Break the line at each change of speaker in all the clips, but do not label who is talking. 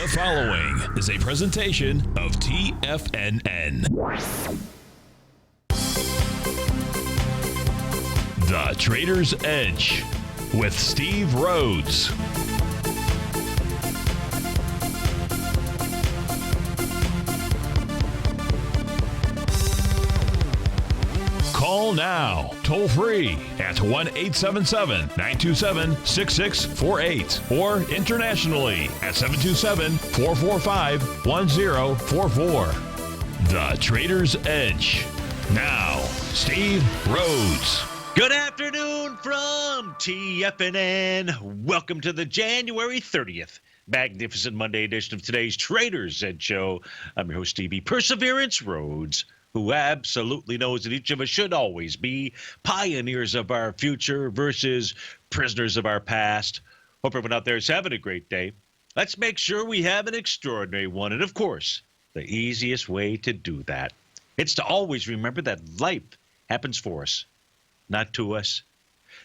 following is a presentation of TFNN. The Trader's Edge with Steve Rhodes. Call now, toll free at 1-877-927-6648 or internationally at 727-445-1044. The Trader's Edge. Now, Steve Rhodes.
Good afternoon from TFNN. Welcome to the January 30th magnificent Monday edition of today's Trader's Edge show. I'm your host, Stevie Perseverance Rhodes, who absolutely knows that each of us should always be pioneers of our future versus prisoners of our past. Hope everyone out there is having a great day. Let's make sure we have an extraordinary one. And of course, the easiest way to do that, it's to always remember that life happens for us, not to us.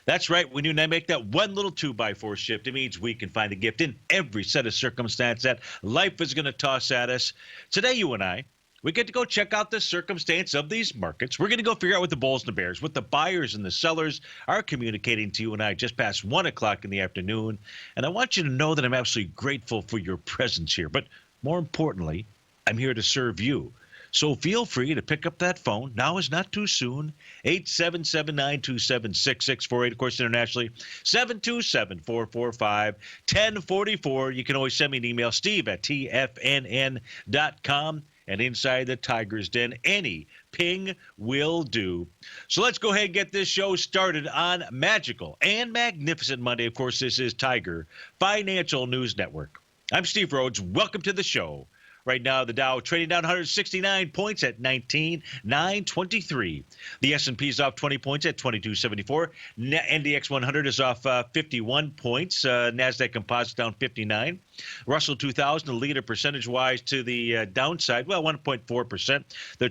That's right. When you make that one little 2x4 shift, it means we can find a gift in every set of circumstance that life is going to toss at us. Today, you and I, we get to go check out the circumstance of these markets. We're going to go figure out what the bulls and the bears, what the buyers and the sellers are communicating to you and I just past 1 o'clock in the afternoon. And I want you to know that I'm absolutely grateful for your presence here. But more importantly, I'm here to serve you. So feel free to pick up that phone. Now is not too soon. 877-927-6648. Of course, internationally, 727-445-1044. You can always send me an email, steve@tfnn.com. And inside the Tiger's Den, any ping will do. So let's go ahead and get this show started on magical and magnificent Monday. Of course, this is Tiger Financial News Network. I'm Steve Rhodes. Welcome to the show. Right now, the Dow trading down 169 points at 19,923. The S&P is off 20 points at 2274. NDX 100 is off 51 points. NASDAQ Composite down 59. Russell 2000, the leader percentage-wise to the downside, well, 1.4%. The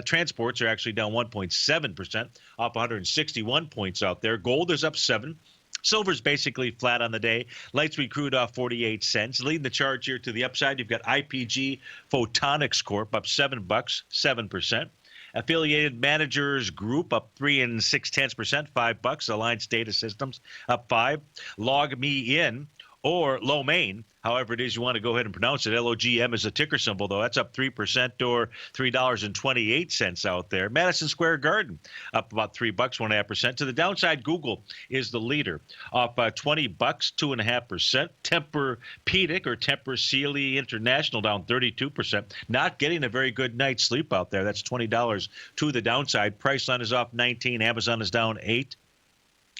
transports are actually down 1.7%, off 161 points out there. Gold is up 7. Silver's basically flat on the day. Light sweet crude off 48 cents. Leading the charge here to the upside, you've got IPG Photonics Corp up $7, 7%. Affiliated Managers Group up 3 6/10%, $5. Alliance Data Systems up 5. Log Me In, or Lomain, however it is you want to go ahead and pronounce it. LOGM is a ticker symbol, though. That's up 3% or $3.28 out there. Madison Square Garden up about $3, 1.5%. To the downside, Google is the leader, off $20, 2.5%. Tempur-Pedic or Tempur-Sealy International down 32%. Not getting a very good night's sleep out there. That's $20 to the downside. Priceline is off 19. Amazon is down 8.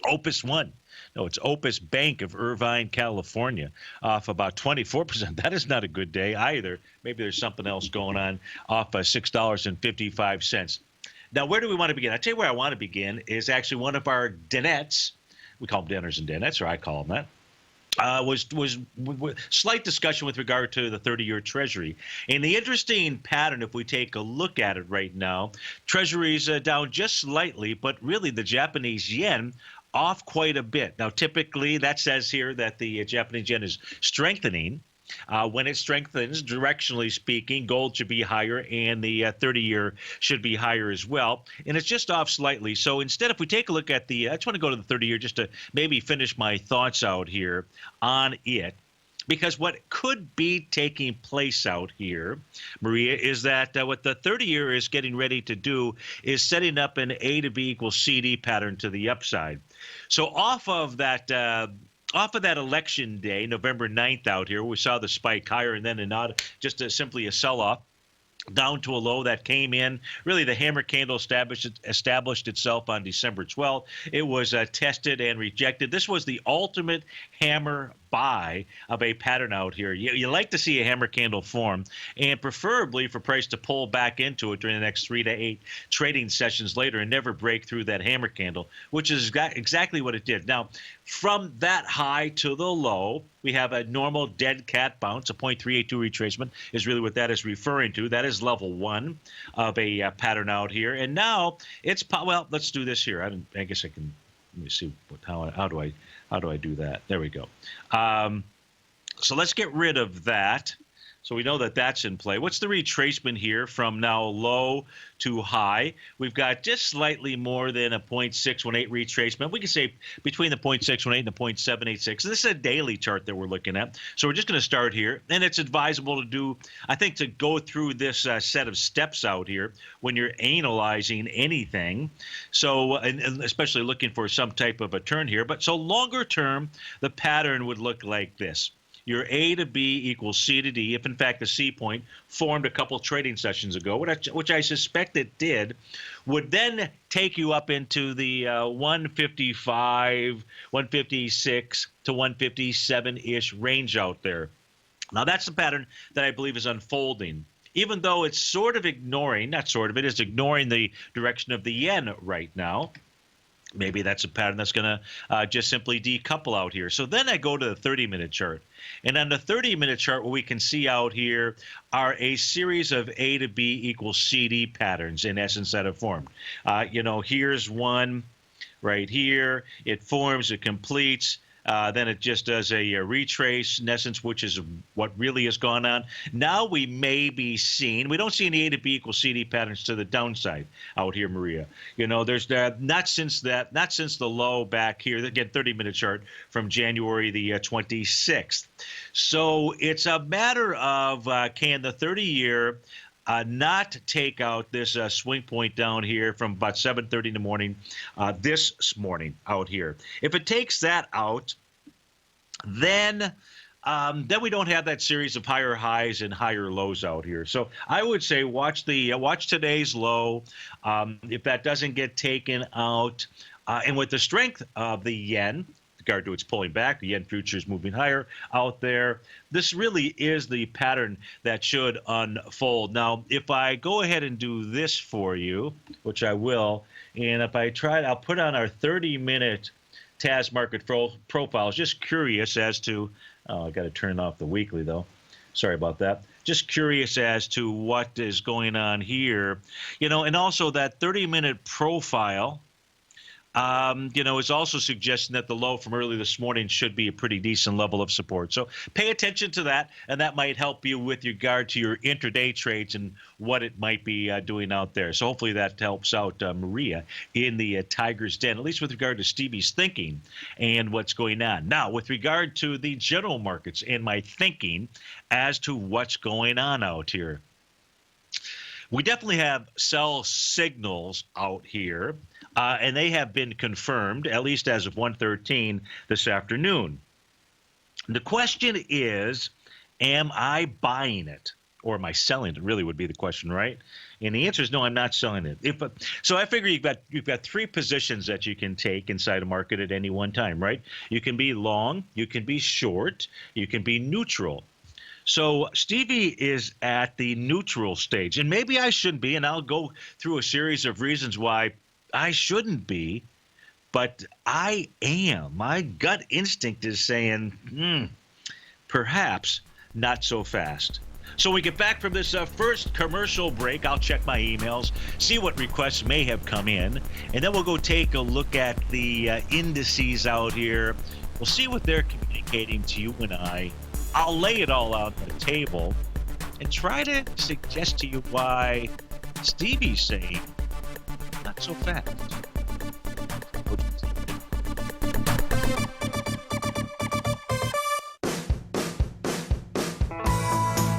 Opus One. No, it's Opus Bank of Irvine, California, off about 24%. That is not a good day either. Maybe there's something else going on, off $6.55. Now, where do we want to begin? I'll tell you where I want to begin is actually one of our dinettes. We call them dinners and dinettes, or I call them that. Was slight discussion with regard to the 30-year Treasury. And the interesting pattern, if we take a look at it right now, Treasury's down just slightly, but really the Japanese yen off quite a bit. Now, typically, that says here that the Japanese yen is strengthening. When it strengthens, directionally speaking, gold should be higher, and the 30-year should be higher as well. And it's just off slightly. So instead, if we take a look at the, I just want to go to the 30-year just to maybe finish my thoughts out here on it. Because what could be taking place out here, Maria, is that what the 30-year is getting ready to do is setting up an A to B equals CD pattern to the upside. So off of that election day, November 9th out here, we saw the spike higher and then just simply a sell-off down to a low that came in. Really, the hammer candle established itself on December 12th. It was tested and rejected. This was the ultimate hammer buy of a pattern out here. You like to see a hammer candle form, and preferably for price to pull back into it during the next 3 to 8 trading sessions later and never break through that hammer candle, which is exactly what it did. Now, from that high to the low, we have a normal dead cat bounce. A 0.382 retracement is really what that is referring to. That is level 1 of a pattern out here. And now it's, well, let's do this here. I guess I can, let me see, how do I do that? There we go. So let's get rid of that. So we know that that's in play. What's the retracement here from now low to high? We've got just slightly more than a 0.618 retracement. We can say between the 0.618 and the 0.786. This is a daily chart that we're looking at. So we're just going to start here. And it's advisable to do, I think, to go through this set of steps out here when you're analyzing anything. So, and especially looking for some type of a turn here. But so longer term, the pattern would look like this. Your A to B equals C to D, if in fact the C point formed a couple trading sessions ago, which I suspect it did, would then take you up into the 155, 156 to 157-ish range out there. Now that's the pattern that I believe is unfolding, even though it's sort of ignoring, not sort of, it is ignoring the direction of the yen right now. Maybe that's a pattern that's going to just simply decouple out here. So then I go to the 30-minute chart. And on the 30-minute chart, what we can see out here are a series of A to B equals CD patterns, in essence, that have formed. Here's one right here. It forms, it completes. Then it just does a retrace, in essence, which is what really has gone on. Now we may be seeing, we don't see any A to B equals CD patterns to the downside out here, Maria. There's not since the low back here, again, 30-minute chart from January the 26th. So it's a matter of can the 30-year not take out this swing point down here from about 7:30 in the morning, this morning out here. If it takes that out, then we don't have that series of higher highs and higher lows out here. So I would say watch today's low. If that doesn't get taken out, and with the strength of the yen, regard to its pulling back, the yen futures moving higher out there. This really is the pattern that should unfold. Now, if I go ahead and do this for you, which I will, and if I try, I'll put on our 30-minute TAS market profile. Just curious as to, I got to turn off the weekly though. Sorry about that. Just curious as to what is going on here, and also that 30-minute profile. It's also suggesting that the low from early this morning should be a pretty decent level of support. So pay attention to that, and that might help you with regard to your intraday trades and what it might be doing out there. So hopefully that helps out Maria in the Tiger's Den, at least with regard to Stevie's thinking and what's going on. Now, with regard to the general markets and my thinking as to what's going on out here. We definitely have sell signals out here, and they have been confirmed, at least as of 1:13 this afternoon. The question is, am I buying it or am I selling it? Really would be the question, right? And the answer is no, I'm not selling it. So I figure you've got three positions that you can take inside a market at any one time, right? You can be long, you can be short, you can be neutral. So Stevie is at the neutral stage, and maybe I shouldn't be, and I'll go through a series of reasons why I shouldn't be, but I am. My gut instinct is saying, perhaps not so fast. So when we get back from this first commercial break, I'll check my emails, see what requests may have come in, and then we'll go take a look at the indices out here. We'll see what they're communicating to you and I'll lay it all out on the table and try to suggest to you why Stevie's saying not so fast.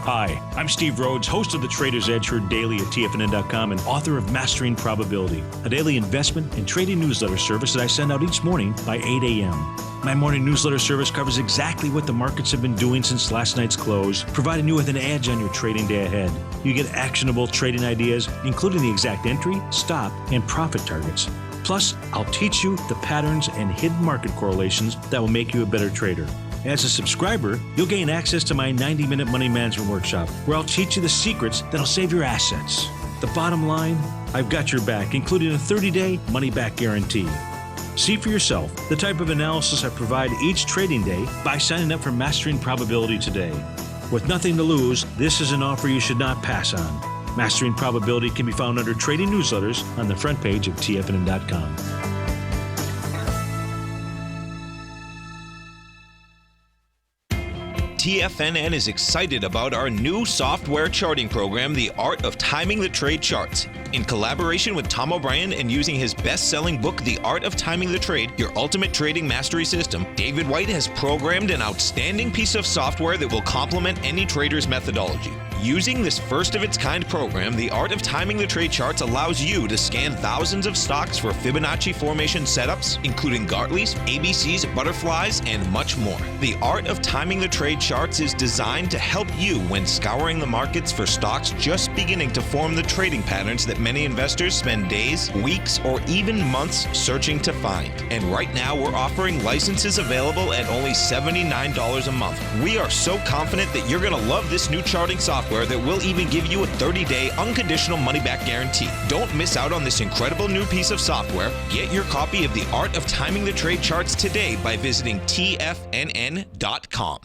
Hi, I'm Steve Rhodes, host of the Trader's Edge, heard daily at TFNN.com and author of Mastering Probability, a daily investment and trading newsletter service that I send out each morning by 8 a.m. My morning newsletter service covers exactly what the markets have been doing since last night's close, providing you with an edge on your trading day ahead. You get actionable trading ideas, including the exact entry, stop, and profit targets. Plus, I'll teach you the patterns and hidden market correlations that will make you a better trader. As a subscriber, you'll gain access to my 90-minute money management workshop, where I'll teach you the secrets that'll save your assets. The bottom line, I've got your back, including a 30-day money-back guarantee. See for yourself the type of analysis I provide each trading day by signing up for Mastering Probability today. With nothing to lose, this is an offer you should not pass on. Mastering Probability can be found under Trading Newsletters on the front page of TFNN.com.
TFNN is excited about our new software charting program, The Art of Timing the Trade Charts. In collaboration with Tom O'Brien and using his best-selling book, The Art of Timing the Trade, Your Ultimate Trading Mastery System, David White has programmed an outstanding piece of software that will complement any trader's methodology. Using this first-of-its-kind program, The Art of Timing the Trade Charts allows you to scan thousands of stocks for Fibonacci formation setups, including Gartley's, ABC's, butterflies, and much more. The Art of Timing the Trade Charts is designed to help you when scouring the markets for stocks just beginning to form the trading patterns that many investors spend days, weeks, or even months searching to find. And right now, we're offering licenses available at only $79 a month. We are so confident that you're going to love this new charting software that will even give you a 30-day unconditional money-back guarantee. Don't miss out on this incredible new piece of software. Get your copy of The Art of Timing the Trade Charts today by visiting TFNN.com.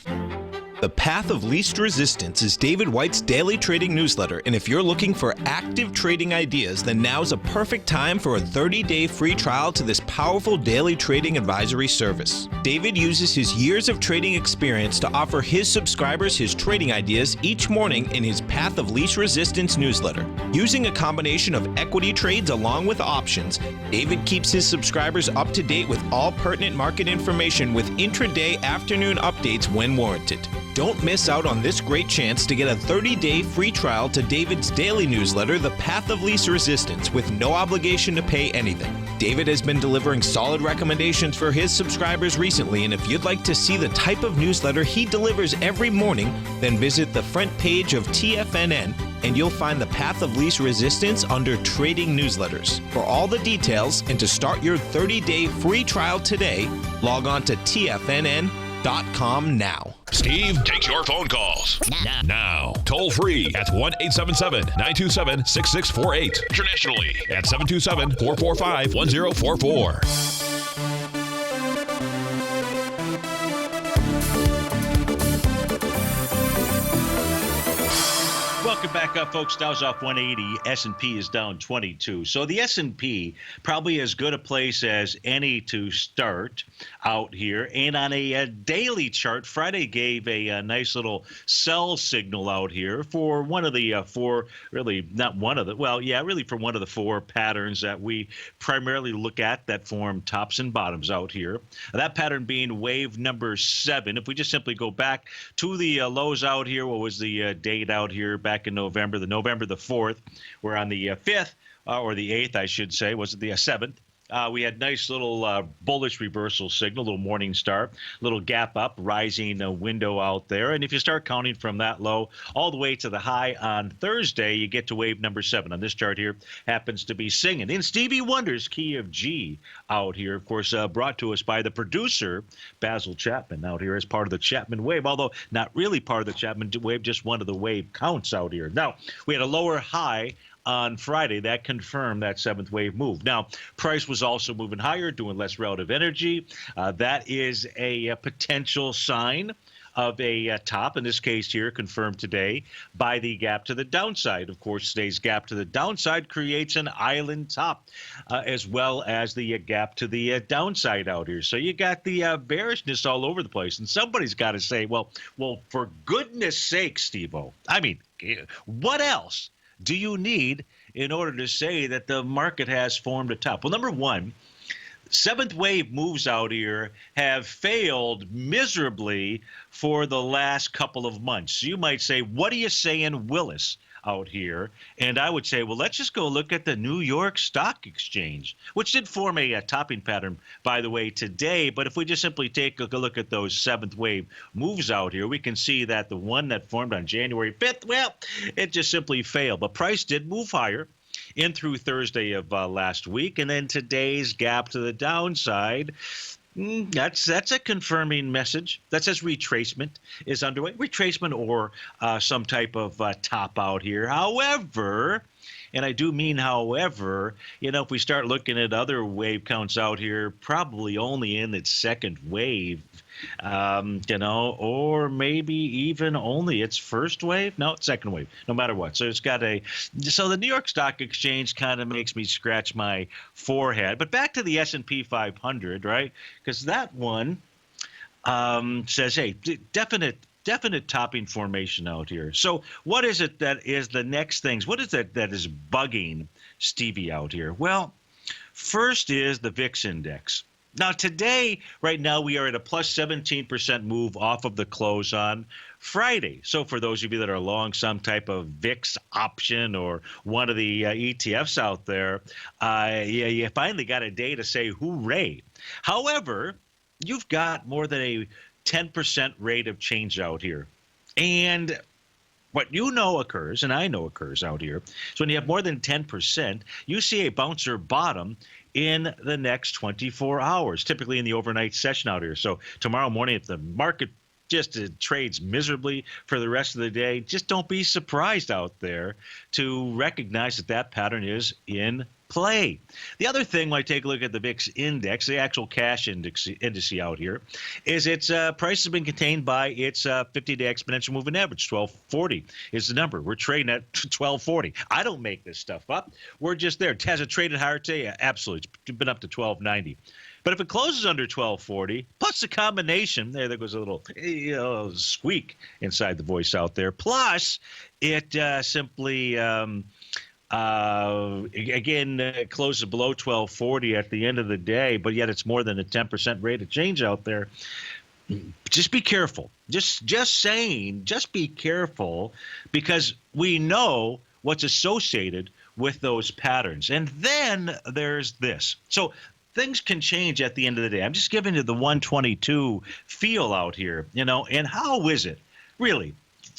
The Path of Least Resistance is David White's daily trading newsletter, and if you're looking for active trading ideas, then now's a perfect time for a 30-day free trial to this powerful daily trading advisory service. David uses his years of trading experience to offer his subscribers his trading ideas each morning in his Path of Least Resistance newsletter. Using a combination of equity trades along with options, David keeps his subscribers up to date with all pertinent market information with intraday afternoon updates when warranted. Don't miss out on this great chance to get a 30-day free trial to David's daily newsletter, The Path of Least Resistance, with no obligation to pay anything. David has been delivering solid recommendations for his subscribers recently, and if you'd like to see the type of newsletter he delivers every morning, then visit the front page of TFNN and you'll find the Path of Least Resistance under Trading Newsletters. For all the details and to start your 30-day free trial today, log on to TFNN.com now.
Steve takes your phone calls now. Toll free at 1-877-927-6648. Internationally at 727-445-1044.
Welcome back up, folks. Dow's off 180. S&P is down 22. So the S&P probably as good a place as any to start out here. And on a daily chart, Friday gave a nice little sell signal out here for one of the four, really not one of the, well, yeah, really for one of the four patterns that we primarily look at that form tops and bottoms out here. That pattern being wave number 7. If we just simply go back to the lows out here, what was the date out here back in November, November the 4th. We're on the 5th, or the 8th, I should say. Was it the 7th? We had nice little bullish reversal signal, little morning star, little gap up, rising window out there. And if you start counting from that low all the way to the high on Thursday, you get to wave number 7. On this chart here, happens to be singing in Stevie Wonder's key of G out here, of course, brought to us by the producer, Basil Chapman, out here as part of the Chapman wave, although not really part of the Chapman wave, just one of the wave counts out here. Now, we had a lower high on Friday that confirmed that 7th wave move. Now, price was also moving higher, doing less relative energy. That is a potential sign of a top, in this case here, confirmed today by the gap to the downside. Of course, today's gap to the downside creates an island top, as well as the gap to the downside out here. So you got the bearishness all over the place. And somebody's got to say, well, for goodness sake, Steve-O, I mean, what else do you need in order to say that the market has formed a top? Well, number one, 7th wave moves out here have failed miserably for the last couple of months. So you might say, what are you saying, Willis, out here? And I would say, well, let's just go look at the New York Stock Exchange, which did form a topping pattern, by the way, today. But if we just simply take a look at those 7th wave moves out here, we can see that the one that formed on January 5th, well, it just simply failed. But price did move higher in through Thursday of last week. And then today's gap to the downside, that's a confirming message that says retracement is underway. Retracement or some type of top out here. However, and I do mean however, if we start looking at other wave counts out here, probably only in its 2nd wave, or maybe even only its 1st wave. No, it's 2nd wave, no matter what. So so the New York Stock Exchange kind of makes me scratch my forehead. But back to the S&P 500, right? Because that one says, hey, definite definite topping formation out here. So what is it that is the next things? What is it that is bugging Stevie out here? Well, first is the VIX index. Now, today, right now, we are at a plus 17% move off of the close on Friday. So for those of you that are long some type of VIX option or one of the ETFs out there, you finally got a day to say hooray. However, you've got more than a 10% rate of change out here. And what you know occurs, and I know occurs out here, is when you have more than 10%, you see a bouncer bottom in the next 24 hours, typically in the overnight session out here. So tomorrow morning, if the market just trades miserably for the rest of the day, just don't be surprised out there to recognize that that pattern is in play. The other thing, when I take a look at the VIX index, the actual cash index out here, is its price has been contained by its 50-day exponential moving average. 1240 is the number. We're trading at 1240. I don't make this stuff up. We're just there. Has it traded higher today? Yeah, absolutely. It's been up to 1290. But if it closes under 1240, plus the combination, there goes a little squeak inside the voice out there, plus it simply closes below 1240 at the end of the day, but yet it's more than a 10% rate of change out there. Just be careful. Just saying, just be careful, because we know what's associated with those patterns. And then there's this. So things can change at the end of the day. I'm just giving you the 122 feel out here, and how is it really?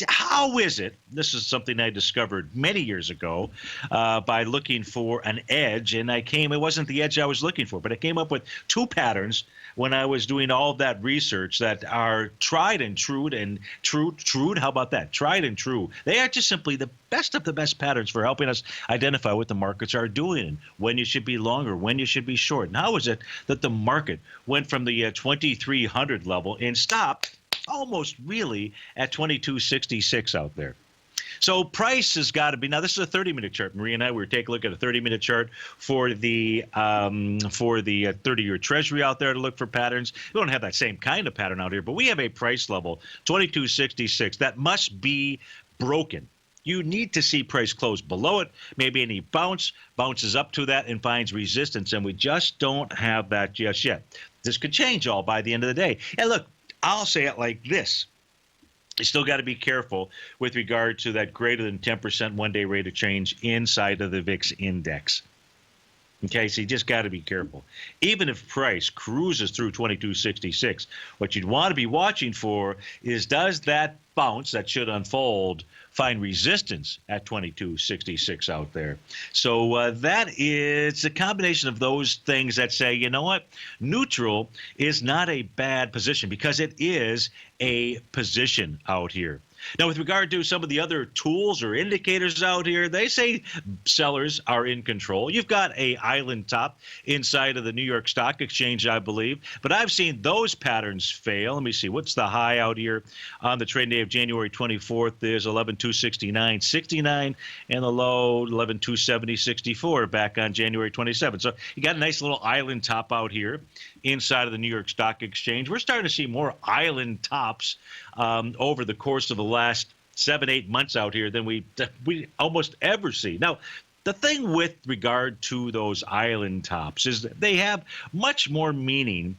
How is it? This is something I discovered many years ago by looking for an edge, and it wasn't the edge I was looking for, but I came up with two patterns when I was doing all of that research that are tried and true. How about that? Tried and true. They are just simply the best of the best patterns for helping us identify what the markets are doing and when you should be long or when you should be short. And how is it that the market went from the 2300 level and stopped almost really at 2266 out there? So price has got to be, now this is a 30-minute chart. Maria and I were taking a look at a 30-minute chart for the 30-year Treasury out there to look for patterns. We don't have that same kind of pattern out here, but we have a price level, 2266, that must be broken. You need to see price close below it, maybe any bounces up to that and finds resistance, and we just don't have that just yet. This could change all by the end of the day. And look, I'll say it like this. You still got to be careful with regard to that greater than 10% one-day rate of change inside of the VIX index. Okay, so you just got to be careful. Even if price cruises through 2266, what you'd want to be watching for is, does that bounce that should unfold find resistance at 2266 out there? So that is a combination of those things that say, you know what, neutral is not a bad position, because it is a position out here. Now, with regard to some of the other tools or indicators out here, they say sellers are in control. You've got a island top inside of the New York Stock Exchange, I believe, but I've seen those patterns fail. Let me see. What's the high out here on the trading day of January 24th? There's 11,269.69, and the low 11,270.64 back on January 27th. So you got a nice little island top out here inside of the New York Stock Exchange. We're starting to see more island tops over the course of the last 7-8 months out here than we almost ever see. Now, the thing with regard to those island tops is that they have much more meaning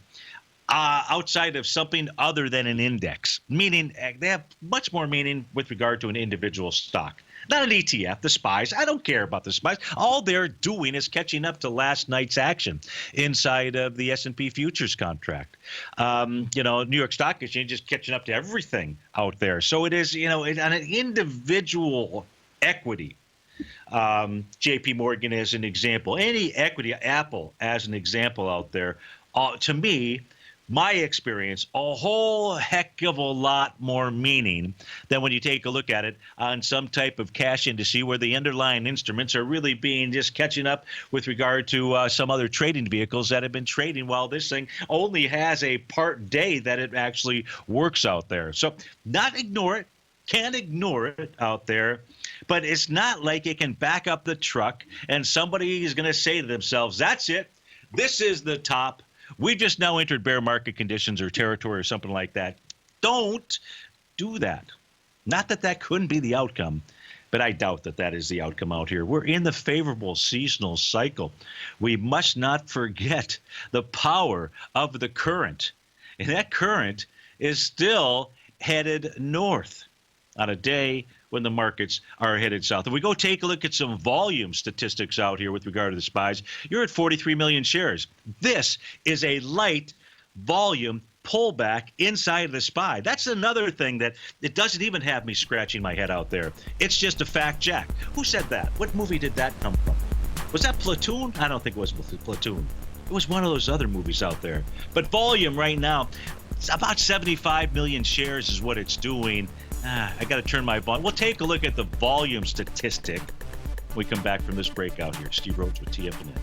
outside of something other than an index, meaning they have much more meaning with regard to an individual stock. Not an ETF, the SPYs. I don't care about the SPYs. All they're doing is catching up to last night's action inside of the S&P futures contract. New York Stock Exchange is catching up to everything out there. So it is, on an individual equity. JP Morgan as an example. Any equity, Apple as an example out there. To me, my experience, a whole heck of a lot more meaning than when you take a look at it on some type of cash indice where the underlying instruments are really being just catching up with regard to some other trading vehicles that have been trading while this thing only has a part day that it actually works out there. So not ignore it. Can't ignore it out there, but it's not like it can back up the truck and somebody is going to say to themselves, that's it. This is the top. We just now entered bear market conditions or territory or something like that. Don't do that. Not that that couldn't be the outcome, but I doubt that that is the outcome out here. We're in the favorable seasonal cycle. We must not forget the power of the current. And that current is still headed north on a day when the markets are headed south. If we go take a look at some volume statistics out here with regard to the SPYs, you're at 43 million shares. This is a light volume pullback inside of the SPY. That's another thing that it doesn't even have me scratching my head out there. It's just a fact, Jack. Who said that? What movie did that come from? Was that Platoon? I don't think it was Platoon. It was one of those other movies out there. But volume right now, it's about 75 million shares is what it's doing. I got to turn my volume. We'll take a look at the volume statistic when we come back from this breakout here. Steve Rhodes with TFNN.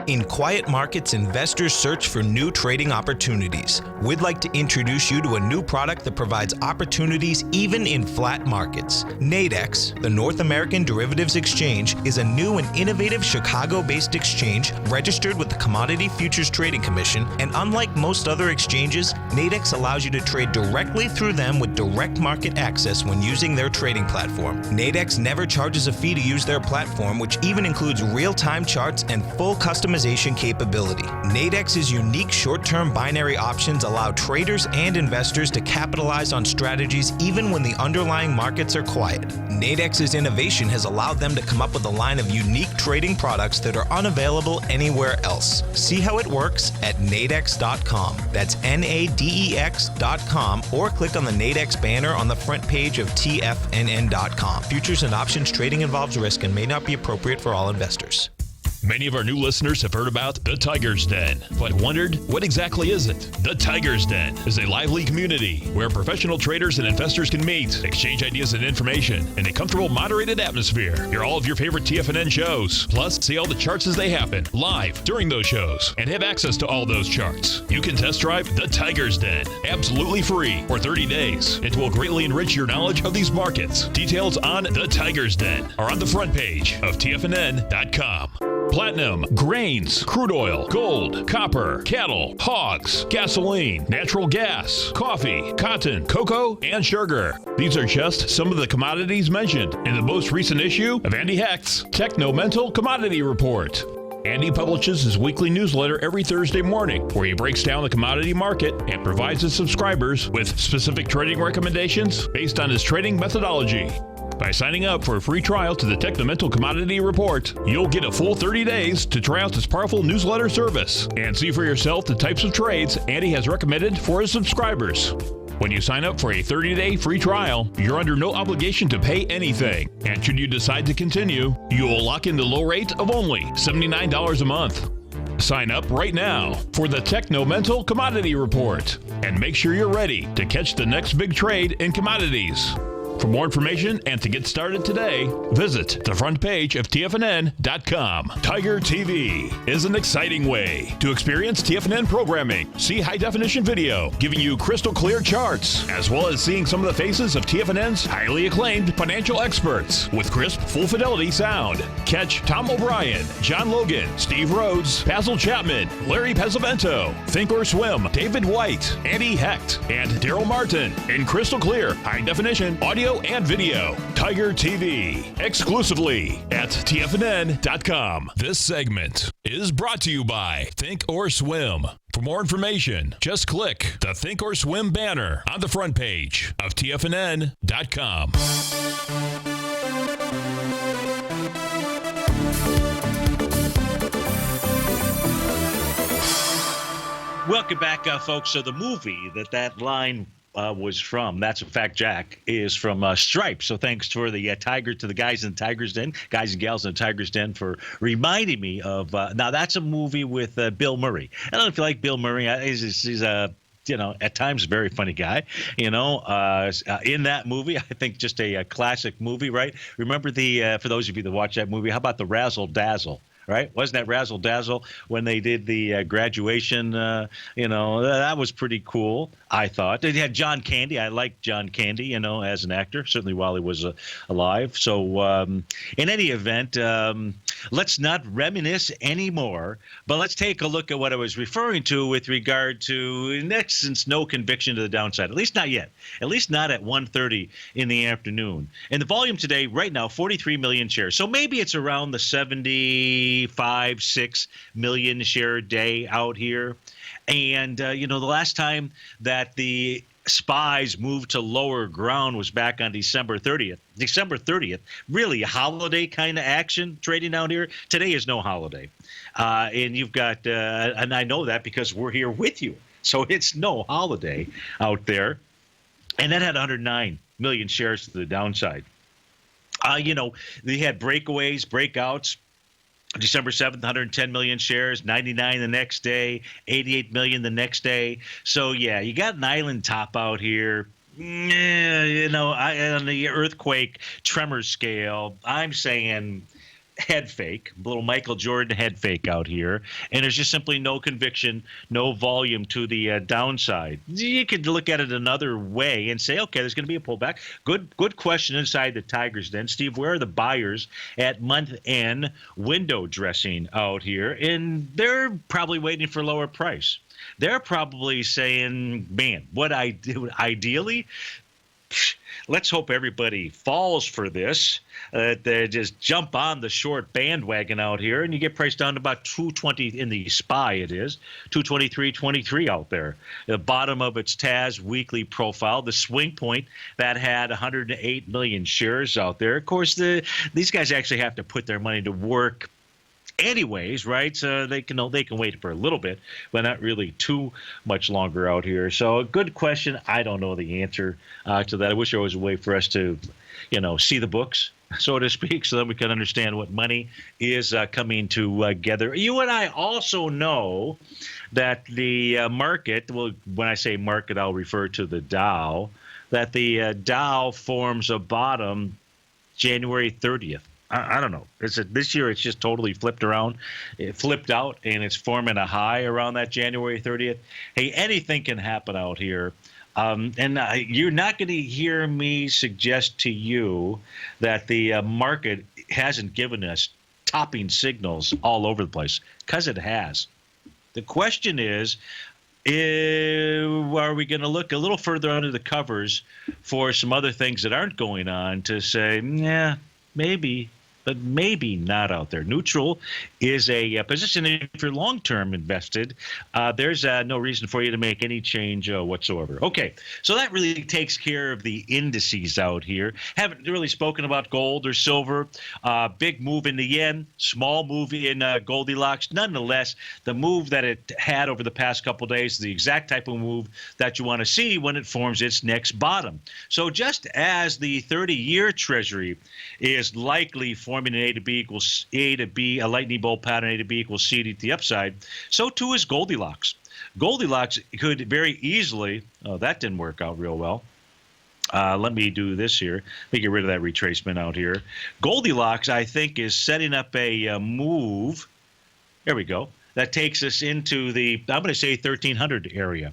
In quiet markets, investors search for new trading opportunities. We'd like to introduce you to a new product that provides opportunities even in flat markets. Nadex, the North American Derivatives Exchange, is a new and innovative Chicago-based exchange registered with the Commodity Futures Trading Commission, and unlike most other exchanges, Nadex allows you to trade directly through them with direct market access when using their trading platform. Nadex never charges a fee to use their platform, which even includes real-time charts and full customization capability. Nadex's unique short-term binary options allow traders and investors to capitalize on strategies even when the underlying markets are quiet. Nadex's innovation has allowed them to come up with a line of unique trading products that are unavailable anywhere else. See how it works at nadex.com. That's NADEX.com, or click on the Nadex banner on the front page of TFNN.com. Futures and options trading involves risk and may not be appropriate for all investors.
Many of our new listeners have heard about the Tiger's Den, but wondered, what exactly is it? The Tiger's Den is a lively community where professional traders and investors can meet, exchange ideas and information in a comfortable, moderated atmosphere. Hear all of your favorite TFNN shows, plus see all the charts as they happen live during those shows, and have access to all those charts. You can test drive the Tiger's Den absolutely free for 30 days. It will greatly enrich your knowledge of these markets. Details on the Tiger's Den are on the front page of TFNN.com. Platinum, grains, crude oil, gold, copper, cattle, hogs, gasoline, natural gas, coffee, cotton, cocoa, and sugar. These are just some of the commodities mentioned in the most recent issue of Andy Hecht's Techno-Mental Commodity Report. Andy publishes his weekly newsletter every Thursday morning, where he breaks down the commodity market and provides his subscribers with specific trading recommendations based on his trading methodology. By signing up for a free trial to the Techno-Mental Commodity Report, you'll get a full 30 days to try out this powerful newsletter service and see for yourself the types of trades Andy has recommended for his subscribers. When you sign up for a 30-day free trial, you're under no obligation to pay anything. And should you decide to continue, you will lock in the low rate of only $79 a month. Sign up right now for the Techno-Mental Commodity Report and make sure you're ready to catch the next big trade in commodities. For more information and to get started today, visit the front page of TFNN.com. Tiger TV is an exciting way to experience TFNN programming. See high-definition video giving you crystal clear charts, as well as seeing some of the faces of TFNN's highly acclaimed financial experts with crisp, full-fidelity sound. Catch Tom O'Brien, John Logan, Steve Rhodes, Basil Chapman, Larry Pesavento, Think or Swim, David White, Andy Hecht, and Daryl Martin in crystal clear, high-definition audio and video. Tiger TV, exclusively at TFNN.com. This segment is brought to you by Think or Swim. For more information, just click the Think or Swim banner on the front page of TFNN.com.
Welcome back, folks. So the movie that line was from, that's in fact Jack, is from Stripes. So thanks for the to the guys in Tiger's Den, guys and gals in Tiger's Den, for reminding me of. Now that's a movie with Bill Murray. I don't know if you like Bill Murray. He's a at times a very funny guy. In that movie, I think just a classic movie, right? Remember for those of you that watch that movie, how about the Razzle Dazzle? right? Wasn't that razzle dazzle when they did the graduation? That was pretty cool, I thought. They had John Candy. I liked John Candy, as an actor, certainly while he was alive. So in any event, let's not reminisce anymore, but let's take a look at what I was referring to with regard to, in essence, no conviction to the downside, at least not yet, at least not at 1:30 in the afternoon. And the volume today, right now, 43 million shares. So maybe it's around the 75, 6 million share day out here. And, the last time that the spies moved to lower ground was back on December 30th. December 30th, really a holiday kind of action trading out here. Today is no holiday. And you've got, and I know that because we're here with you. So it's no holiday out there. And that had 109 million shares to the downside. They had breakaways, breakouts. December 7th, 110 million shares, 99 the next day, 88 million the next day. So, yeah, you got an island top out here. On the earthquake tremor scale, I'm saying head fake, little Michael Jordan head fake out here. And there's just simply no conviction, no volume to the downside. You could look at it another way and say, okay, there's going to be a pullback. Good question inside the Tigers then. Steve, where are the buyers at month-end window dressing out here? And they're probably waiting for lower price. They're probably saying, man, what I do ideally, let's hope everybody falls for this. They just jump on the short bandwagon out here, and you get priced down to about 220 in the SPY. It is 223.23 out there. The bottom of its TAS weekly profile, the swing point that had 108 million shares out there. Of course, these guys actually have to put their money to work anyways, right? So they can wait for a little bit, but not really too much longer out here. So a good question. I don't know the answer to that. I wish there was a way for us to, see the books, so to speak, so that we can understand what money is coming together. You and I also know that the market, well, when I say market, I'll refer to the Dow, that the Dow forms a bottom January 30th. I don't know. This year it's just totally flipped around. It flipped out, and it's forming a high around that January 30th. Hey, anything can happen out here. You're not going to hear me suggest to you that the market hasn't given us topping signals all over the place, because it has. The question is, are we going to look a little further under the covers for some other things that aren't going on to say, yeah, maybe, but maybe not out there. Neutral is a position if you're long-term invested. There's no reason for you to make any change whatsoever. Okay, so that really takes care of the indices out here. Haven't really spoken about gold or silver. Big move in the yen, small move in Goldilocks. Nonetheless, the move that it had over the past couple of days is the exact type of move that you want to see when it forms its next bottom. So just as the 30-year Treasury is likely forming an A to B equals A to B, a lightning bolt pattern, A to B equals C to the upside, so too is Goldilocks. Goldilocks could very easily, that didn't work out real well. Let me do this here. Let me get rid of that retracement out here. Goldilocks, I think, is setting up a move. There we go. That takes us into the, I'm going to say 1300 area.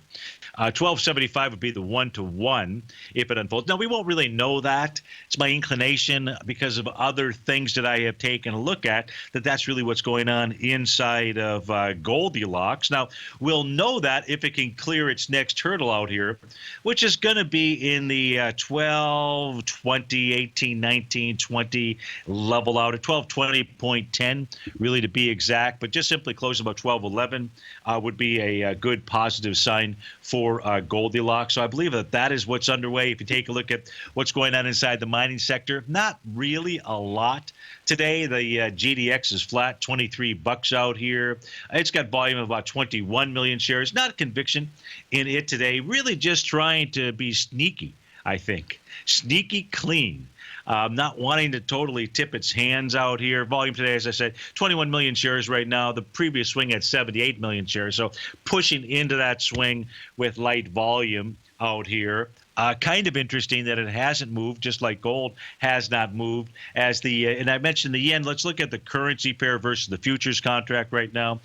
1275 would be the one-to-one if it unfolds. Now, we won't really know that. It's my inclination because of other things that I have taken a look at that's really what's going on inside of Goldilocks. Now, we'll know that if it can clear its next hurdle out here, which is going to be in the 12, 20, 18, 19, 20 level out at 1220.10, really to be exact, but just simply close about 1211 would be a good positive sign for Goldilocks. So I believe that is what's underway. If you take a look at what's going on inside the mining sector, not really a lot today. The GDX is flat, 23 bucks out here. It's got volume of about 21 million shares. Not a conviction in it today. Really just trying to be sneaky, I think. Sneaky clean. Not wanting to totally tip its hands out here. Volume today, as I said, 21 million shares right now. The previous swing had 78 million shares. So pushing into that swing with light volume. out here. Kind of interesting that it hasn't moved, just like gold has not moved. As and I mentioned the yen. Let's look at the currency pair versus the futures contract right now.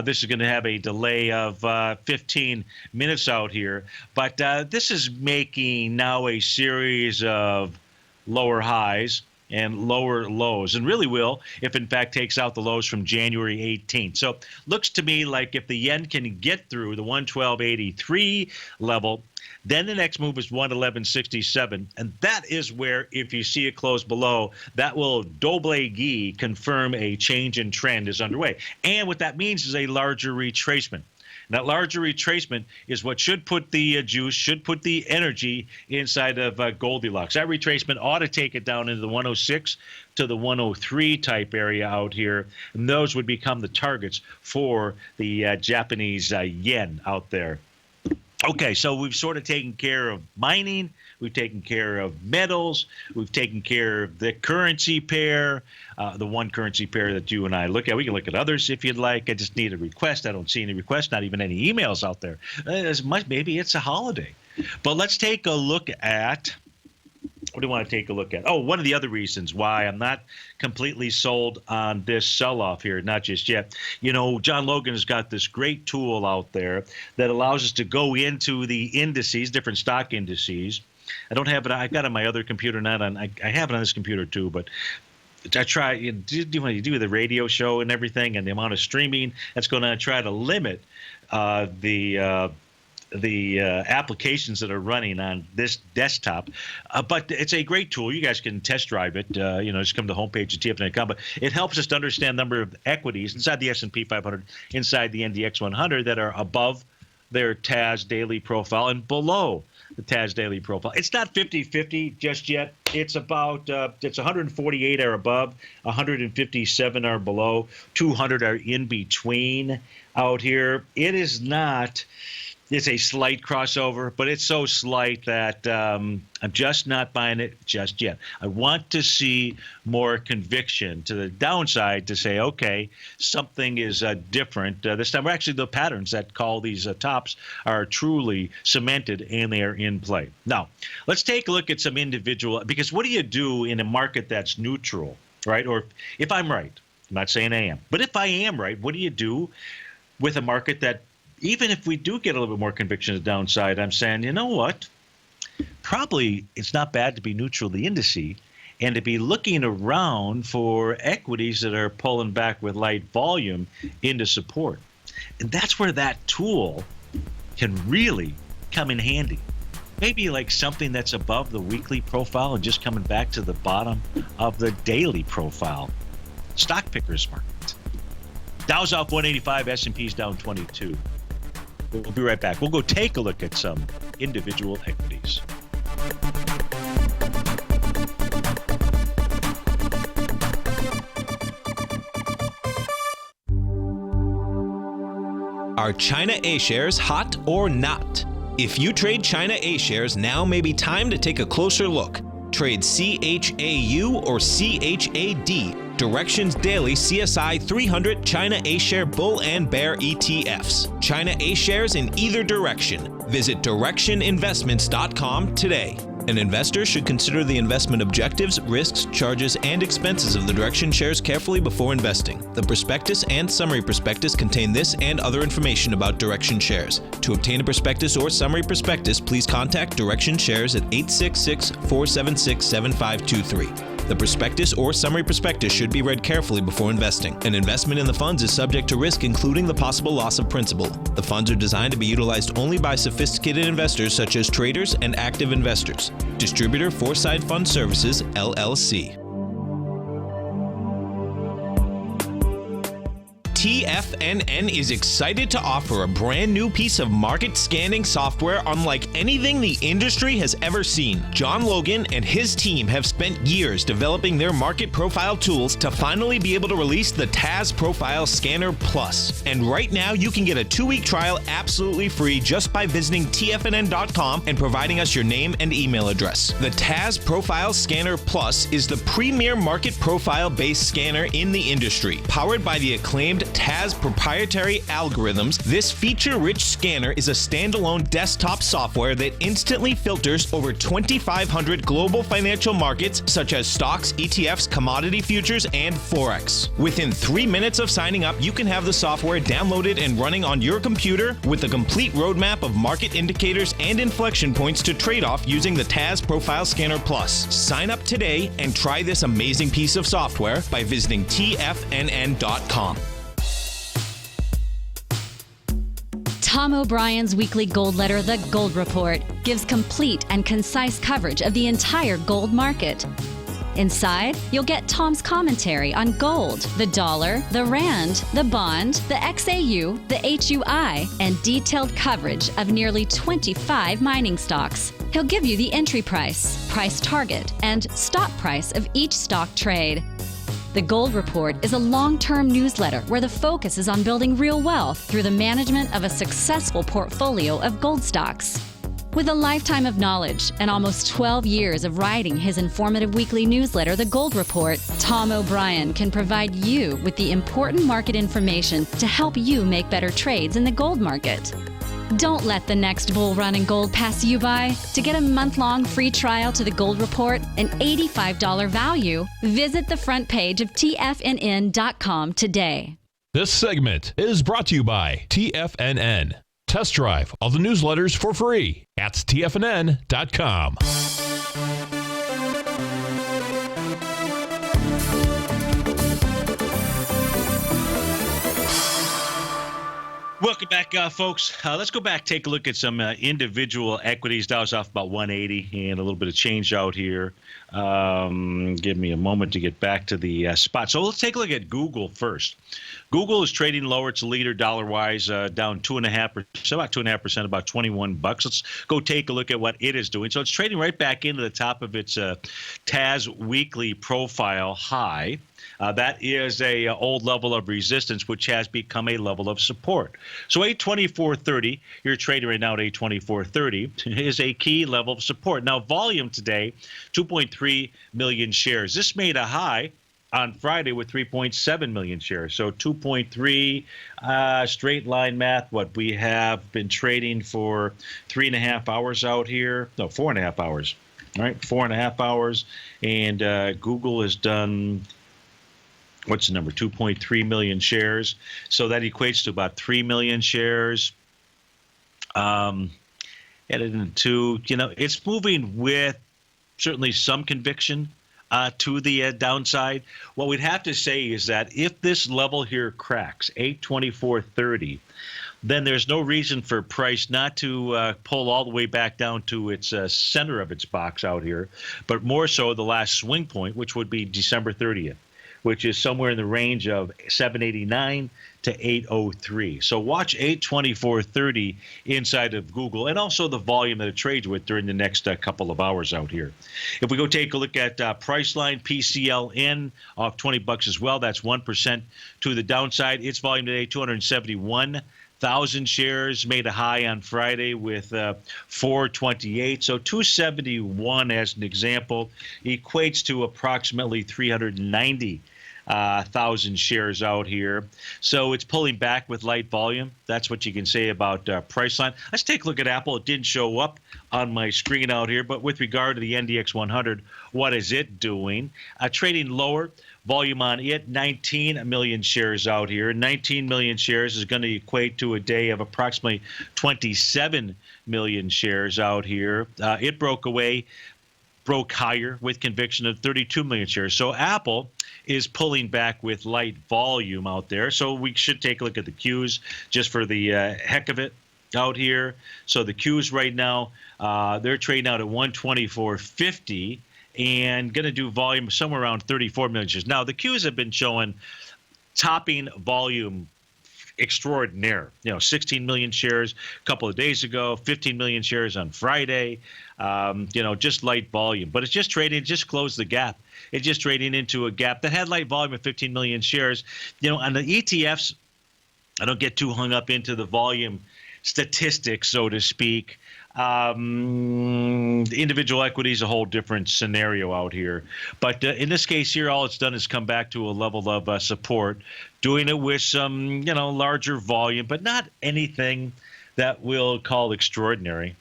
This is going to have a delay of 15 minutes out here, but this is making now a series of lower highs and lower lows, and really will if in fact takes out the lows from January 18th. So looks to me like if the yen can get through the 112.83 level, then the next move is 111.67, and that is where, if you see it close below, that will doublegui confirm a change in trend is underway. And what that means is a larger retracement. That larger retracement is what should put the juice, should put the energy inside of Goldilocks. That retracement ought to take it down into the 106 to the 103 type area out here, and those would become the targets for the Japanese yen out there. Okay, so we've sort of taken care of mining, we've taken care of metals, we've taken care of the currency pair, the one currency pair that you and I look at. We can look at others if you'd like. I just need a request. I don't see any requests, not even any emails out there. Maybe it's a holiday. But let's take a look at what do you want to take a look at? Oh, one of the other reasons why I'm not completely sold on this sell-off here, not just yet. You know, John Logan has got this great tool out there that allows us to go into the indices, different stock indices. I don't have it. I've got it on my other computer, not on. I have it on this computer too, but I try. When you do the radio show and everything, and the amount of streaming that's going to try to limit the applications that are running on this desktop, but it's a great tool. You guys can test drive it. Just come to the homepage of TFNN.com. But it helps us to understand the number of equities inside the S&P 500, inside the NDX 100 that are above their TAS daily profile and below the TAS daily profile. It's not 50-50 just yet. It's about it's 148 are above, 157 are below, 200 are in between out here. It is not. It's a slight crossover, but it's so slight that I'm just not buying it just yet. I want to see more conviction to the downside to say, okay, something is different. This time, actually, the patterns that call these tops are truly cemented and they are in play. Now, let's take a look at some individual, because what do you do in a market that's neutral, right? Or if I'm right, I'm not saying I am, but if I am right, what do you do with a market that, even if we do get a little bit more conviction to the downside, I'm saying, you know what? Probably it's not bad to be neutral to the indice and to be looking around for equities that are pulling back with light volume into support. And that's where that tool can really come in handy. Maybe like something that's above the weekly profile and just coming back to the bottom of the daily profile. Stock pickers market. Dow's off 185, S&P's down 22. We'll be right back. We'll go take a look at some individual equities.
Are China A shares hot or not? If you trade China A shares, now may be time to take a closer look. Trade CHAU or CHAD, Directions Daily CSI 300 China A Share Bull and Bear ETFs. China A shares in either direction. Visit directioninvestments.com today. An investor should consider the investment objectives, risks, charges, and expenses of the Direction shares carefully before investing. The prospectus and summary prospectus contain this and other information about Direction shares. To obtain a prospectus or summary prospectus, please contact Direction shares at 866-476-7523. The prospectus or summary prospectus should be read carefully before investing. An investment in the funds is subject to risk, including the possible loss of principal. The funds are designed to be utilized only by sophisticated investors such as traders and active investors. Distributor Foreside Fund Services, LLC. TFNN is excited to offer a brand new piece of market scanning software unlike anything the industry has ever seen. John Logan and his team have spent years developing their market profile tools to finally be able to release the TAS Profile Scanner Plus. And right now you can get a 2-week trial absolutely free just by visiting TFNN.com and providing us your name and email address. The TAS Profile Scanner Plus is the premier market profile based scanner in the industry, powered by the acclaimed with TAS proprietary algorithms, this feature-rich scanner is a standalone desktop software that instantly filters over 2,500 global financial markets such as stocks, ETFs, commodity futures, and Forex. Within 3 minutes of signing up, you can have the software downloaded and running on your computer with a complete roadmap of market indicators and inflection points to trade off using the TAS Profile Scanner Plus. Sign up today and try this amazing piece of software by visiting TFNN.com.
Tom O'Brien's weekly gold letter, The Gold Report, gives complete and concise coverage of the entire gold market. Inside, you'll get Tom's commentary on gold, the dollar, the rand, the bond, the XAU, the HUI, and detailed coverage of nearly 25 mining stocks. He'll give you the entry price, price target, and stop price of each stock trade. The Gold Report is a long-term newsletter where the focus is on building real wealth through the management of a successful portfolio of gold stocks. With a lifetime of knowledge and almost 12 years of writing his informative weekly newsletter, The Gold Report, Tom O'Brien can provide you with the important market information to help you make better trades in the gold market. Don't let the next bull run in gold pass you by. To get a month-long free trial to The Gold Report, an $85 value, visit the front page of TFNN.com today.
This segment is brought to you by TFNN. Test drive all the newsletters for free at TFNN.com.
Welcome back, folks. Let's go back, take a look at some individual equities. Dow's off about 180 and a little bit of change out here. Give me a moment to get back to the spot. So let's take a look at Google first. Google is trading lower. It's a leader dollar-wise, down 2.5%, about 2.5%, about $21. Let's go take a look at what it is doing. So it's trading right back into the top of its TAS weekly profile high. That is a old level of resistance, which has become a level of support. So 824.30, you're trading right now at 824.30, is a key level of support. Now, volume today, 2.3 million shares. This made a high on Friday with 3.7 million shares. So 2.3, straight line math, what we have been trading for 3.5 hours out here. No, 4.5 hours. All right, 4.5 hours. And Google has done, what's the number, 2.3 million shares. So that equates to about 3 million shares. Added into, it's moving with certainly some conviction to the downside. What we'd have to say is that if this level here cracks, 824.30, then there's no reason for price not to pull all the way back down to its center of its box out here, but more so the last swing point, which would be December 30th, which is somewhere in the range of 789 to 803. So watch 824.30 inside of Google, and also the volume that it trades with during the next couple of hours out here. If we go take a look at Priceline, PCLN off $20 as well. That's 1% to the downside. Its volume today, 271,000 shares, made a high on Friday with 428. So 271 as an example equates to approximately 390,000 shares out here. So it's pulling back with light volume. That's what you can say about Priceline. Let's take a look at Apple. It didn't show up on my screen out here, but with regard to the NDX 100, what is it doing? Trading lower. Volume on it, 19 million shares out here. 19 million shares is going to equate to a day of approximately 27 million shares out here. It broke higher with conviction of 32 million shares. So Apple is pulling back with light volume out there. So we should take a look at the Qs just for the heck of it out here. So the Qs right now, they're trading out at 124.50. And going to do volume somewhere around 34 million shares. Now, the Qs have been showing topping volume extraordinaire. 16 million shares a couple of days ago, 15 million shares on Friday. Just light volume. But it's just trading, just closed the gap. It's just trading into a gap that had light volume of 15 million shares. On the ETFs, I don't get too hung up into the volume statistics, so to speak. The individual equity is a whole different scenario out here. But in this case here, all it's done is come back to a level of support, doing it with some, larger volume, but not anything that we'll call extraordinary.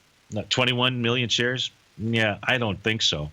21 million shares? Yeah, I don't think so.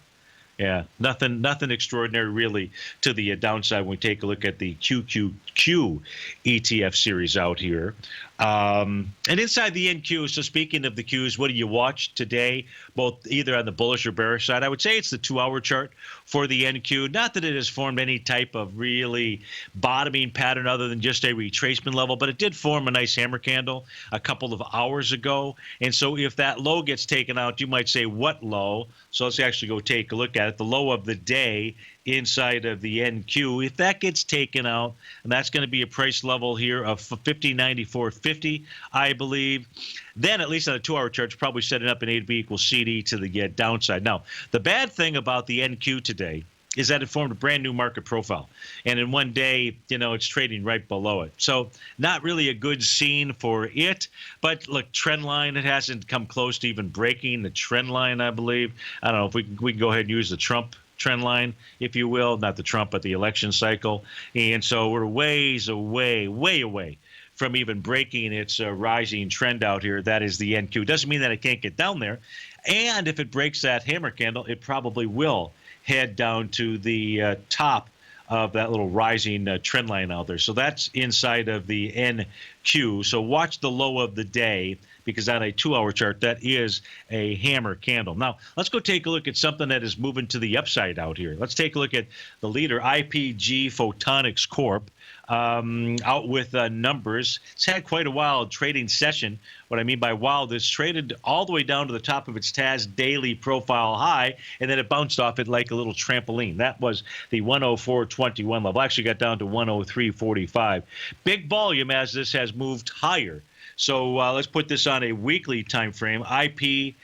Yeah, nothing extraordinary really to the downside when we take a look at the QQQ ETF series out here. And inside the NQ, so speaking of the Qs, what do you watch today, both either on the bullish or bearish side? I would say it's the 2-hour chart for the NQ. Not that it has formed any type of really bottoming pattern other than just a retracement level, but it did form a nice hammer candle a couple of hours ago. And so if that low gets taken out, you might say, what low? So let's actually go take a look at it. The low of the day inside of the NQ, if that gets taken out, and that's going to be a price level here of 50.94.50, I believe, then at least on a 2-hour chart, it's probably setting up an A to B equals CD to the downside. Now, the bad thing about the NQ today is that it formed a brand new market profile. And in one day, it's trading right below it. So not really a good scene for it. But look, trend line, it hasn't come close to even breaking the trend line, I believe. I don't know if we can go ahead and use the Trump trend line, if you will, not the Trump, but the election cycle. And so we're way away from even breaking its rising trend out here. That is the NQ. Doesn't mean that it can't get down there. And if it breaks that hammer candle, it probably will head down to the top of that little rising trend line out there. So that's inside of the NQ. So watch the low of the day, because on a 2-hour chart, that is a hammer candle. Now, let's go take a look at something that is moving to the upside out here. Let's take a look at the leader, IPG Photonics Corp. Out with numbers. It's had quite a wild trading session. What I mean by wild is traded all the way down to the top of its TAS daily profile high, and then it bounced off it like a little trampoline. That was the 104.21 level. Actually got down to 103.45. Big volume as this has moved higher. So let's put this on a weekly time frame. IPGP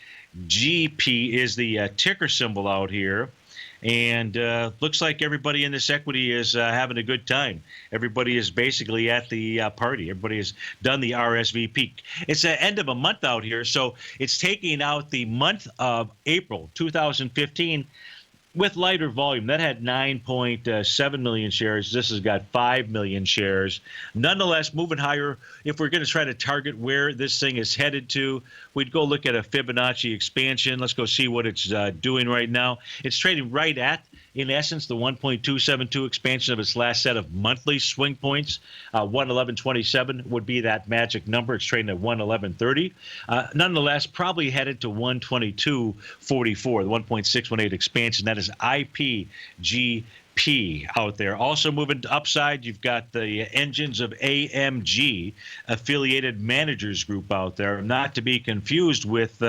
is the ticker symbol out here. And looks like everybody in this equity is having a good time. Everybody is basically at the party. Everybody has done the RSVP. It's the end of a month out here, so it's taking out the month of April 2015 with lighter volume. That had 9.7 million shares. This has got 5 million shares. Nonetheless, moving higher. If we're going to try to target where this thing is headed to, we'd go look at a Fibonacci expansion. Let's go see what it's doing right now. It's trading right at, in essence, the 1.272 expansion of its last set of monthly swing points. 111.27 would be that magic number. It's trading at 111.30. Nonetheless, probably headed to 122.44, the 1.618 expansion. That is IPGP out there. Also moving to upside, you've got the engines of AMG, Affiliated Managers Group out there, not to be confused with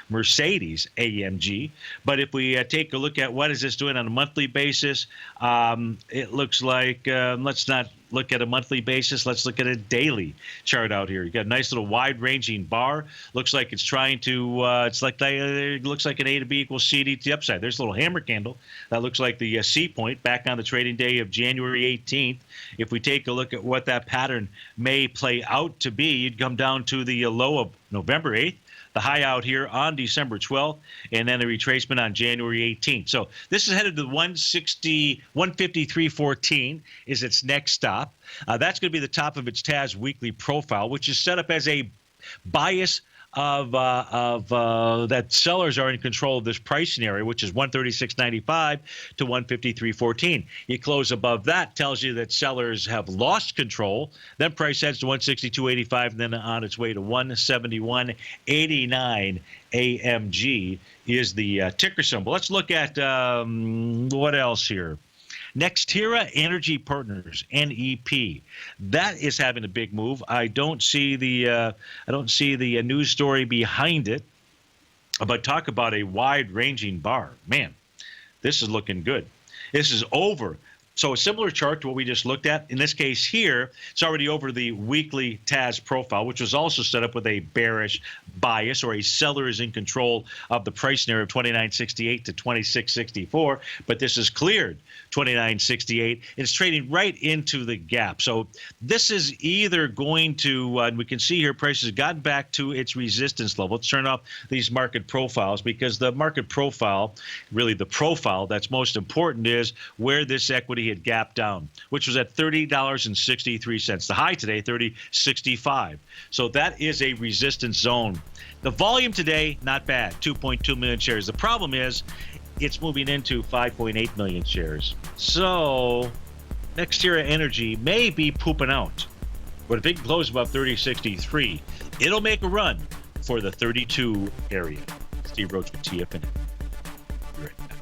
Mercedes AMG. But if we take a look at what is this doing on a monthly basis, it looks like, let's not look at a monthly basis. Let's look at a daily chart out here. You got a nice little wide-ranging bar. Looks like it's trying to. It looks like an A to B equals CD to the upside. There's a little hammer candle that looks like the C point back on the trading day of January 18th. If we take a look at what that pattern may play out to be, you'd come down to the low of November 8th. The high out here on December 12th, and then the retracement on January 18th. So this is headed to 153.14 is its next stop. That's going to be the top of its TAS weekly profile, which is set up as a bias of that sellers are in control of this pricing area, which is 136.95 to 153.14. You close above that, tells you that sellers have lost control. Then price heads to 162.85, and then on its way to 171.89. AMG is the ticker symbol. Let's look at what else here. Nextera Energy Partners, NEP, that is having a big move. I don't see the news story behind it, but talk about a wide-ranging bar. Man, this is looking good. This is over So a similar chart to what we just looked at. In this case here, it's already over the weekly TAS profile, which was also set up with a bearish bias, or a seller is in control of the price narrative of 29.68 to 26.64. But this is cleared 29.68. It's trading right into the gap. So this is either going to, and we can see here prices got back to its resistance level. Let's turn off these market profiles, because the market profile, really the profile that's most important, is where this equity had gapped down, which was at $30.63. The high today, $30.65. So that is a resistance zone. The volume today, not bad, 2.2 million shares. The problem is it's moving into 5.8 million shares. So NextEra Energy may be pooping out. But if it can close above 30.63, it'll make a run for the 32 area. Steve Rhodes with TFNN. Be right back.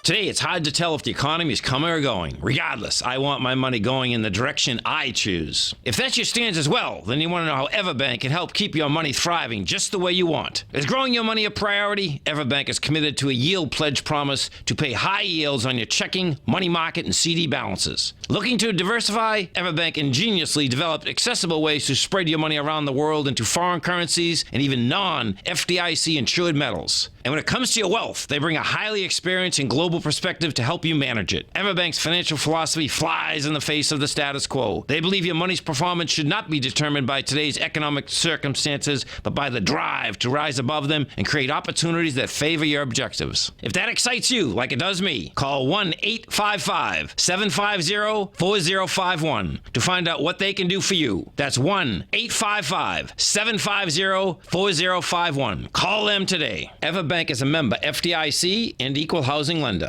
Today, it's hard to tell if the economy is coming or going. Regardless, I want my money going in the direction I choose. If that's your stance as well, then you want to know how Everbank can help keep your money thriving just the way you want. Is growing your money a priority? Everbank is committed to a yield pledge promise to pay high yields on your checking, money market, and CD balances. Looking to diversify? Everbank ingeniously developed accessible ways to spread your money around the world into foreign currencies and even non-FDIC insured metals. And when it comes to your wealth, they bring a highly experienced and global perspective to help you manage it. Everbank's financial philosophy flies in the face of the status quo. They believe your money's performance should not be determined by today's economic circumstances, but by the drive to rise above them and create opportunities that favor your objectives. If that excites you, like it does me, call 1-855-750-4051 to find out what they can do for you. That's 1-855-750-4051. Call them today. Everbank is a member FDIC and equal housing lender.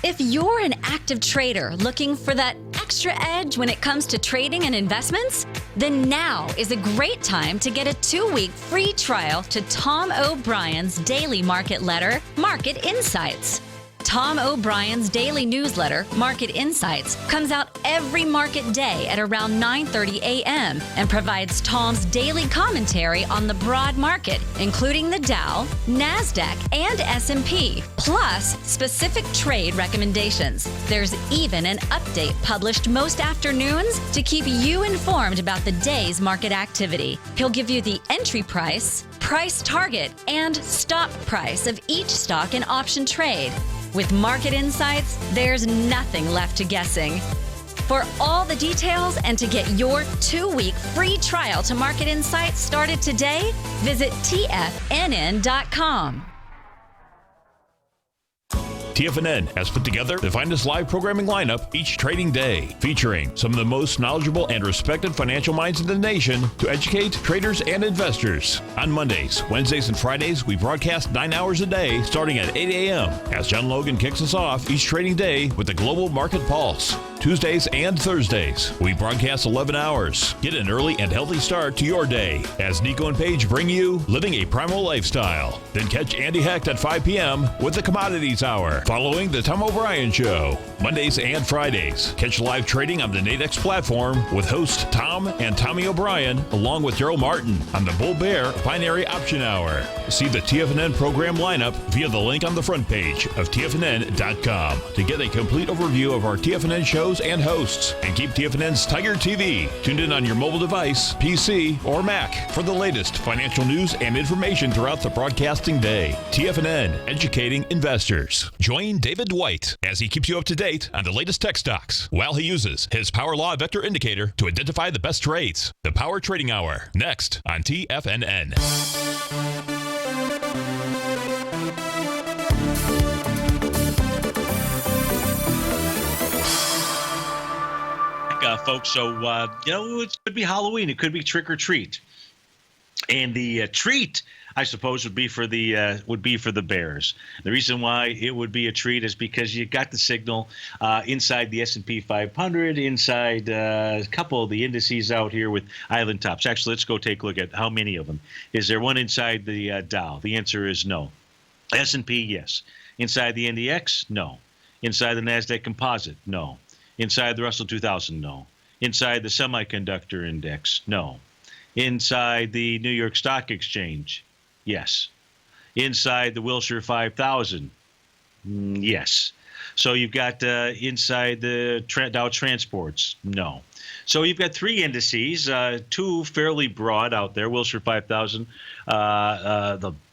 If you're an active trader looking for that extra edge when it comes to trading and investments, then now is a great time to get a 2-week free trial to Tom O'Brien's daily market letter, Market Insights. Tom O'Brien's daily newsletter, Market Insights, comes out every market day at around 9:30 a.m. and provides Tom's daily commentary on the broad market, including the Dow, NASDAQ, and S&P, plus specific trade recommendations. There's even an update published most afternoons to keep you informed about the day's market activity. He'll give you the entry price, price target, and stop price of each stock and option trade. With Market Insights, there's nothing left to guessing. For all the details and to get your 2-week free trial to Market Insights started today, visit TFNN.com.
TFNN has put together the finest live programming lineup each trading day, featuring some of the most knowledgeable and respected financial minds in the nation to educate traders and investors. On Mondays, Wednesdays, and Fridays, we broadcast 9 hours a day starting at 8 a.m. as John Logan kicks us off each trading day with the Global Market Pulse. Tuesdays and Thursdays, we broadcast 11 hours. Get an early and healthy start to your day as Nico and Paige bring you Living a Primal Lifestyle. Then catch Andy Hecht at 5 p.m. with the Commodities Hour, following the Tom O'Brien Show. Mondays and Fridays, catch live trading on the Nadex platform with host Tom and Tommy O'Brien, along with Daryl Martin on the Bull Bear Binary Option Hour. See the TFNN program lineup via the link on the front page of TFNN.com to get a complete overview of our TFNN shows and hosts. And keep TFNN's TigerTV tuned in on your mobile device, PC, or Mac for the latest financial news and information throughout the broadcasting day. TFNN, educating investors. Join David White as he keeps you up to date on the latest tech stocks while he uses his Power Law Vector Indicator to identify the best trades. The Power Trading Hour, next on TFNN.
Folks, so it could be Halloween, it could be trick or treat, and the treat, I suppose, would be for the Bears. The reason why it would be a treat is because you got the signal inside the S&P 500, inside a couple of the indices out here with island tops. Actually, let's go take a look at how many of them. Is there one inside the Dow? The answer is no. S&P, yes. Inside the NDX, no. Inside the NASDAQ Composite, no. Inside the Russell 2000, no. Inside the Semiconductor Index, no. Inside the New York Stock Exchange, Yes. Inside the Wilshire 5000? Yes. So you've got inside the Dow Transports? No. So you've got three indices, two fairly broad out there. Wilshire 5000,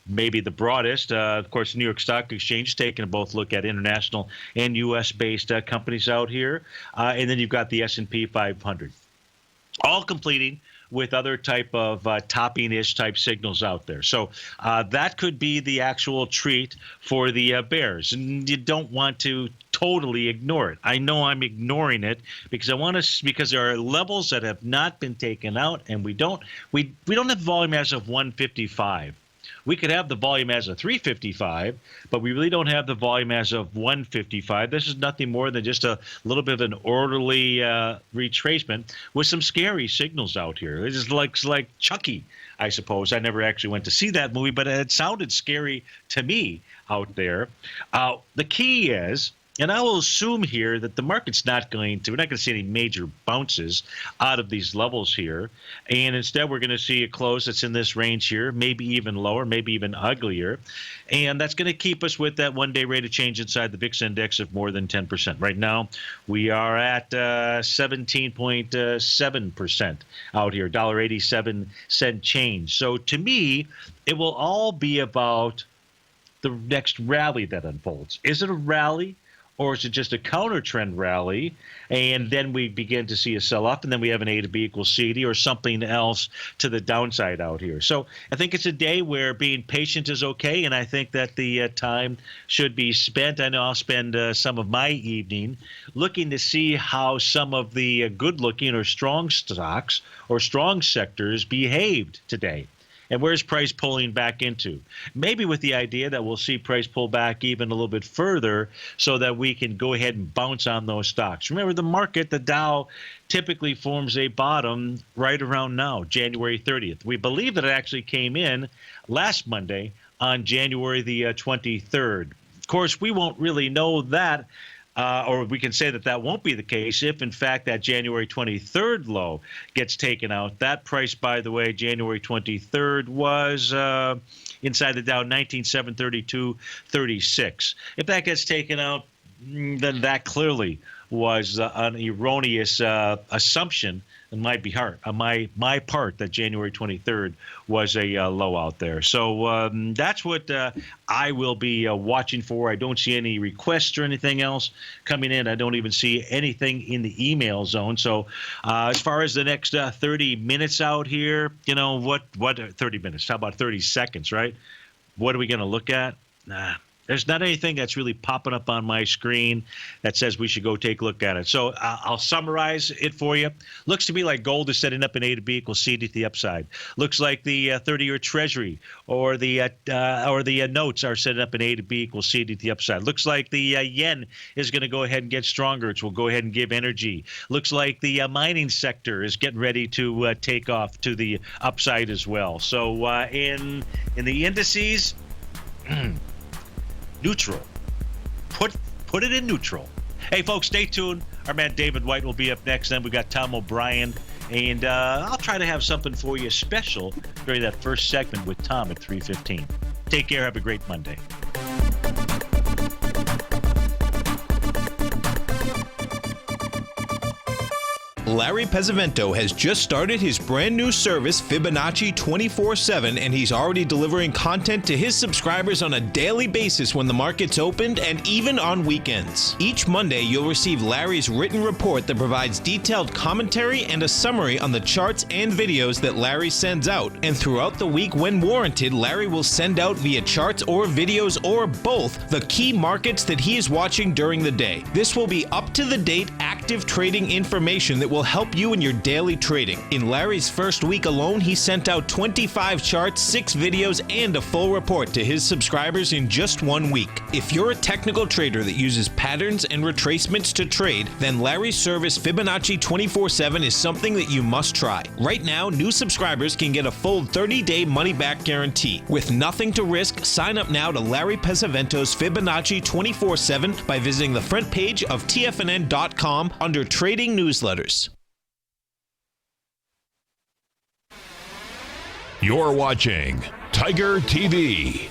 maybe the broadest. Of course, New York Stock Exchange taking both look at international and U.S.-based companies out here. And then you've got the S&P 500. All completing with other type of topping-ish type signals out there. So that could be the actual treat for the bears. And you don't want to totally ignore it. I know I'm ignoring it because because there are levels that have not been taken out, and we don't have volume as of 155. We could have the volume as of 355, but we really don't have the volume as of 155. This is nothing more than just a little bit of an orderly retracement with some scary signals out here. It just looks like Chucky, I suppose. I never actually went to see that movie, but it sounded scary to me out there. The key is, and I will assume here that the market's we're not going to see any major bounces out of these levels here. And instead, we're going to see a close that's in this range here, maybe even lower, maybe even uglier. And that's going to keep us with that one-day rate of change inside the VIX index of more than 10%. Right now, we are at 17.7% out here, $1.87 change. So to me, it will all be about the next rally that unfolds. Is it a rally? Or is it just a counter trend rally, and then we begin to see a sell-off, and then we have an A to B equals CD or something else to the downside out here? So I think it's a day where being patient is okay, and I think that the time should be spent. I know I'll spend some of my evening looking to see how some of the good-looking or strong stocks or strong sectors behaved today. And where's price pulling back into? Maybe with the idea that we'll see price pull back even a little bit further so that we can go ahead and bounce on those stocks. Remember, the market, the Dow, typically forms a bottom right around now, January 30th. We believe that it actually came in last Monday on January the 23rd. Of course, we won't really know that. Or we can say that that won't be the case if, in fact, that January 23rd low gets taken out. That price, by the way, January 23rd was inside the Dow 19,732.36. If that gets taken out, then that clearly was an erroneous assumption on my part that January 23rd was a low out there. So that's what I will be watching for. I don't see any requests or anything else coming in. I don't even see anything in the email zone. So as far as the next 30 minutes out here, you know, what 30 minutes? How about 30 seconds, right? What are we going to look at? There's not anything that's really popping up on my screen that says we should go take a look at it. So I'll summarize it for you. Looks to me like gold is setting up an A to B equals CD to the upside. Looks like the 30-year Treasury or the notes are setting up an A to B equals CD to the upside. Looks like the yen is going to go ahead and get stronger, which will go ahead and give energy. Looks like the mining sector is getting ready to take off to the upside as well. So in the indices. Neutral. Put it in neutral. Hey, folks, stay tuned. Our man David White will be up next. Then we've got Tom O'Brien. And I'll try to have something for you special during that first segment with Tom at 3:15. Take care. Have a great Monday.
Larry Pesavento has just started his brand new service, Fibonacci 24/7, and he's already delivering content to his subscribers on a daily basis when the market's opened and even on weekends. Each Monday, you'll receive Larry's written report that provides detailed commentary and a summary on the charts and videos that Larry sends out. And throughout the week, when warranted, Larry will send out via charts or videos or both the key markets that he is watching during the day. This will be up-to-the-date, active trading information that will help you in your daily trading. In Larry's first week alone, he sent out 25 charts, 6 videos, and a full report to his subscribers in just 1 week. If you're a technical trader that uses patterns and retracements to trade, then Larry's service Fibonacci 24/7 is something that you must try. Right now, new subscribers can get a full 30-day money-back guarantee. With nothing to risk, sign up now to Larry Pesavento's Fibonacci 24/7 by visiting the front page of TFNN.com under Trading Newsletters.
You're watching Tiger TV.